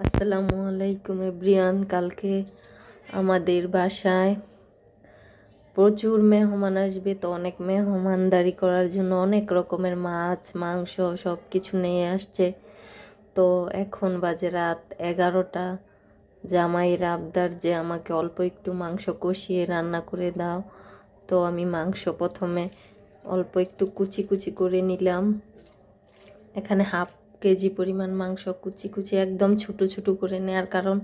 আসসালামু আলাইকুম এভরিওয়ান। কালকে আমাদের বাসায় প্রচুর মেহমান আসবে, তো অনেক মেহমানদারি করার জন্য অনেক রকমের মাছ মাংস সব কিছু নিয়ে আসছে। তো এখন বাজে রাত 11টা। জামাইয়ের আবদার যে আমাকে অল্প একটু মাংস কষিয়ে রান্না করে দাও। তো আমি মাংস প্রথমে অল্প একটু কুচি কুচি করে নিলাম। এখানে হাফ কেজি পরিমাণ মাংস কুচি কুচি একদম ছোট ছোট করে নেওয়ার কারণ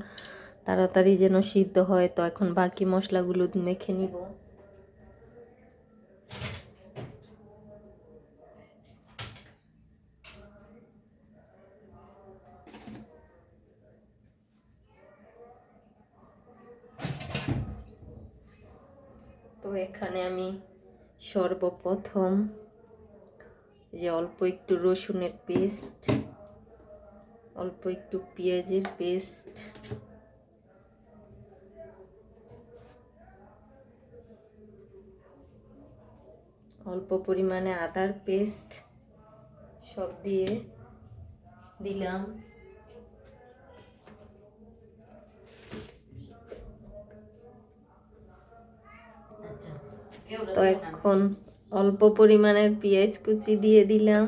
তাড়াতাড়ি যেন সিদ্ধ হয়। তো এখন বাকি মশলাগুলো মেখে নিব। তো এখানে আমি সর্বপ্রথম যে অল্প একটু রসুনের পেস্ট, অল্প একটু পেঁয়াজের পেস্ট, অল্প পরিমাণে আদার পেস্ট সব দিয়ে দিলাম। তো এখন অল্প পরিমাণের পেঁয়াজ কুচি দিয়ে দিলাম।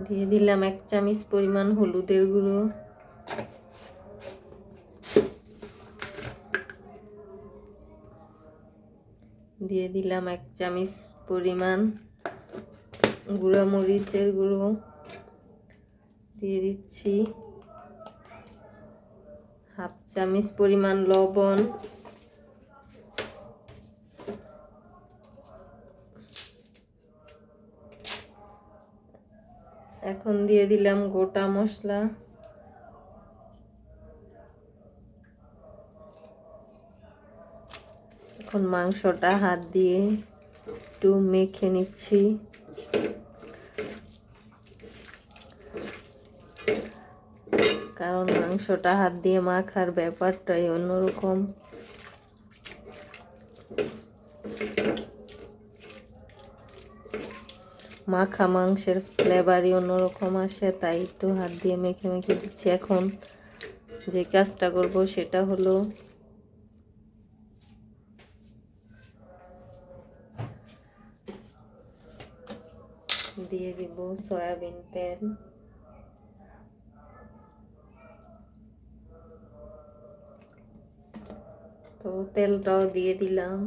দিয়ে দিলাম 1 চামচ পরিমাণ হলুদের গুঁড়ো, দিয়ে দিলাম 1 চামচ পরিমাণ গুঁড়া মরিচের গুঁড়ো, দিয়ে দিচ্ছি হাফ চামচ পরিমাণ লবণ, এখন দিয়ে দিলাম গোটা মশলা, এখন মাংসটা হাত দিয়ে একটু মেখে নিচ্ছি। কারণ মাংসটা হাত দিয়ে মাখার ব্যাপারটাই অন্যরকম। মাখা মাংসের ফ্লেভারই অন্যরকম আসে, তাই একটু হাত দিয়ে মেখে মেখে দিচ্ছি। এখন যে কাজটা করব সেটা হলো দিয়ে দিব সয়াবিন তেল। তো তেলটাও দিয়ে দিলাম।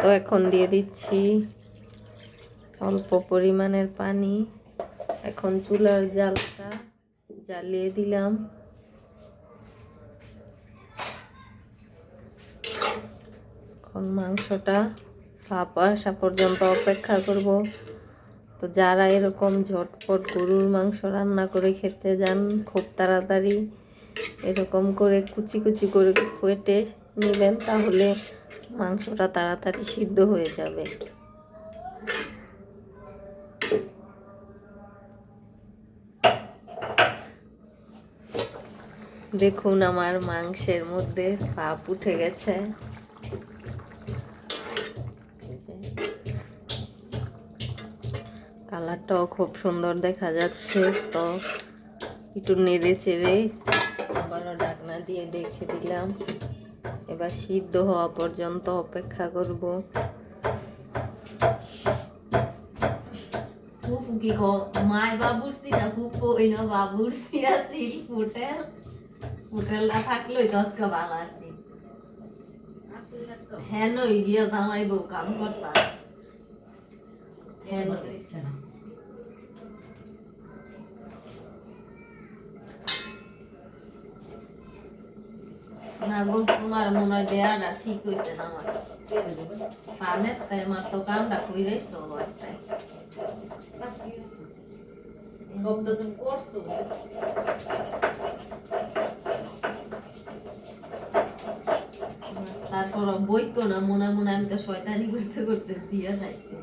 তো এখন দিয়ে দিচ্ছি অল্প পরিমাণের পানি। এখন চুলার জালটা জ্বালিয়ে দিলাম। এখন মাংসটা ভাপ আসা পর্যন্ত অপেক্ষা করব। তো যারা এরকম ঝটপট গরুর মাংস রান্না করে খেতে যান খুব তাড়াতাড়ি, এরকম করে কুচি কুচি করে কেটে নেবেন, তাহলে মাংসটা তাড়াতাড়ি সিদ্ধ হয়ে যাবে। দেখুন আমার মাংসের মধ্যে ভাপ উঠে গেছে। কালারটাও খুব সুন্দর দেখা যাচ্ছে। তো একটু নেড়ে চেড়ে আবারও ঢাকনা দিয়ে রেখে দিলাম। এবার সিদ্ধ হওয়া পর্যন্ত অপেক্ষা করব। মায় বাবুরসি না ফুপো ইনো বাবুরসি আছিল হোটেল হোটেলটা থাকলোই তো আজকে ভালো আছি। হ্যাঁ নই গিয়া জামাই বউ কাম করতাম। হ্যাঁ না গো, তোমার মনে হয় দেয়াটা ঠিক হয়েছে না? আমার পানে তাই আমার তো কামটা কইরেই তো তারপর বই তো না মনে মনে আমাকে শয়তানি করতে করতে দিয়া যাইছে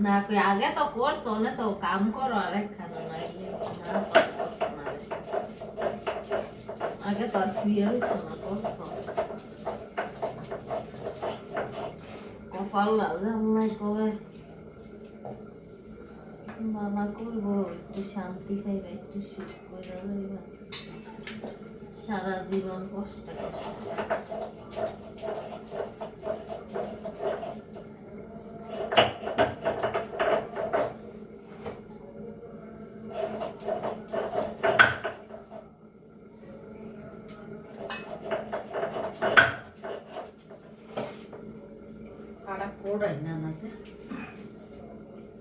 না। কই আগে তো করছো না, তো কাম করো আর একখানে না। আগে তো ক্লিয়ার হতো না কপাল আল্লাহ কবে মামা করবো একটু শান্তি খাইবা একটু সুখ করে যাইবা সারা জীবন কষ্ট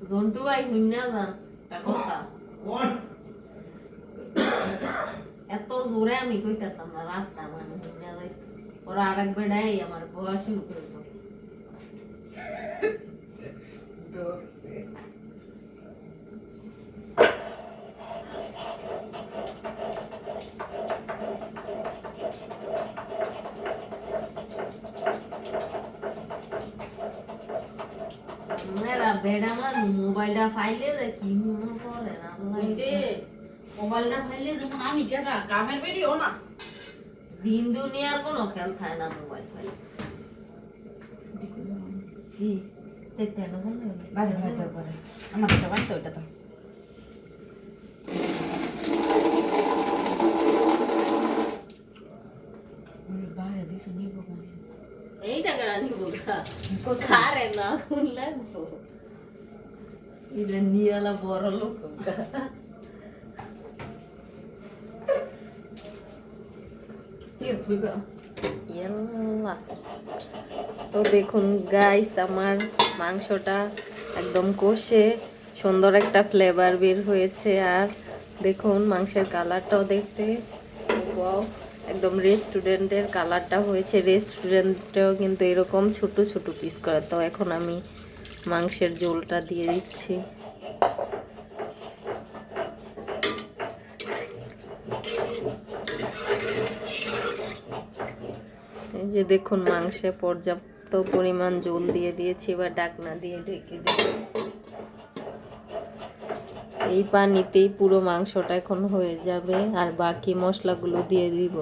জন্টু ভাই হুইনা যান কথা এত জোরে আমি কইতাম না রাস্তা মানে হুইনা যাই ওরা আরেক বেড়াই আমার বয়া শুরু করে বেড়া আমার মোবাইলটা ফাইলে কি মনে করে না মোবাইলটা ফাইলে যেমন আমি যেটা কামের ভিডিও না দিন দুনিয়ার কোনো খেল থাকে না মোবাইল ফাইলে কি দেখতে না বাইরে হয়তো করে আমার এটা বাইতো এটা তো বাইরে দিছো নিব এইটা গানি বলতা কোথারে না শুনলে এটা নিয়ালা বড় লোক তো দেখুন গাইস আমার মাংসটা একদম কষে সুন্দর একটা ফ্লেভার বের হয়েছে আর দেখুন মাংসের কালারটাও দেখতে একদম রেস্টুরেন্টের কালারটা হয়েছে রেস্টুরেন্টেও কিন্তু এরকম ছোট ছোট পিস করা তো এখন আমি মাংসের ঝোলটা দিয়ে দিচ্ছি এই যে দেখুন মাংসে পর্যাপ্ত পরিমাণ ঝোল দিয়ে দিয়েছি এবার ঢাকনা দিয়ে ঢেকে দেব এই পানিতেই পুরো মাংসটা এখন হয়ে যাবে আর বাকি মশলাগুলো দিয়ে দিব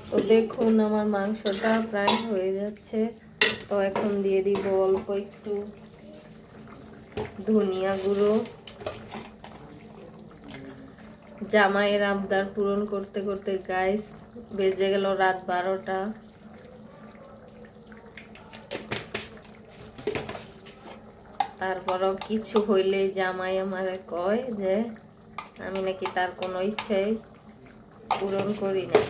তো দেখুন আমার মাংসটা প্রায় হয়ে যাচ্ছে তো এখন দিয়ে দিব অল্প একটু ধনিয়া গুঁড়ো জামাইয়ের আবদার পূরণ করতে করতে গাইস বেজে গেল রাত 12টা তারপরও কিছু হইলে জামাই আমারে কয় যে আমি নাকি তার কোনো ইচ্ছাই পূরণ করি না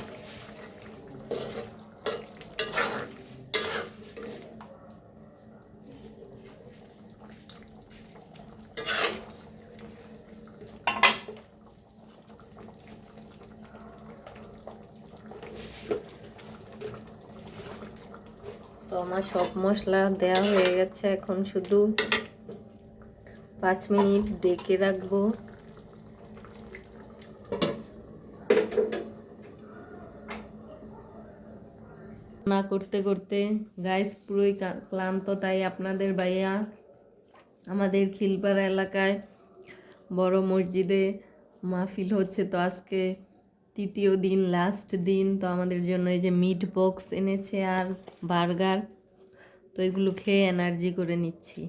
তো আমার সব মশলা দেওয়া হয়ে গেছে এখন শুধু 5 মিনিট ঢেকে রাখবো না করতে করতে গাইস পুরোই ক্লান্ত তাই আপনাদের ভাইয়া আমাদের খিলপাড়া এলাকায় বড় মসজিদে মাহফিল হচ্ছে তো আজকে তৃতীয় দিন লাস্ট দিন তো আমাদের জন্য এই যে মিট বক্স এনেছে আর বার্গার তো এগুলো খেয়ে এনার্জি করে নিচ্ছি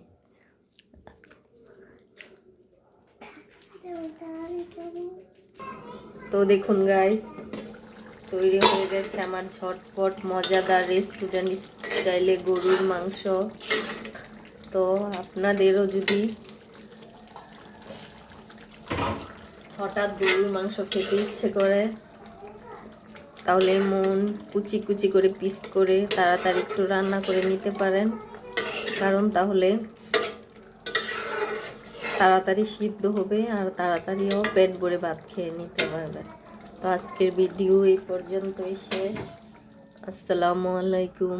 তো দেখুন গাইস তৈরি হয়ে গেছে আমার ঝটপট মজাদার রেস্টুরেন্ট স্টাইলে গরুর মাংস তো আপনাদেরও যদি হঠাৎ গরুর মাংস খেতে ইচ্ছে করে তাহলে মন কুচি কুচি করে পিস করে তাড়াতাড়ি একটু রান্না করে নিতে পারেন কারণ তাহলে তাড়াতাড়ি সিদ্ধ হবে আর তাড়াতাড়িও পেট ভরে ভাত খেয়ে নিতে পারবেন তো আজকের ভিডিও এই পর্যন্তই শেষ আসসালামু আলাইকুম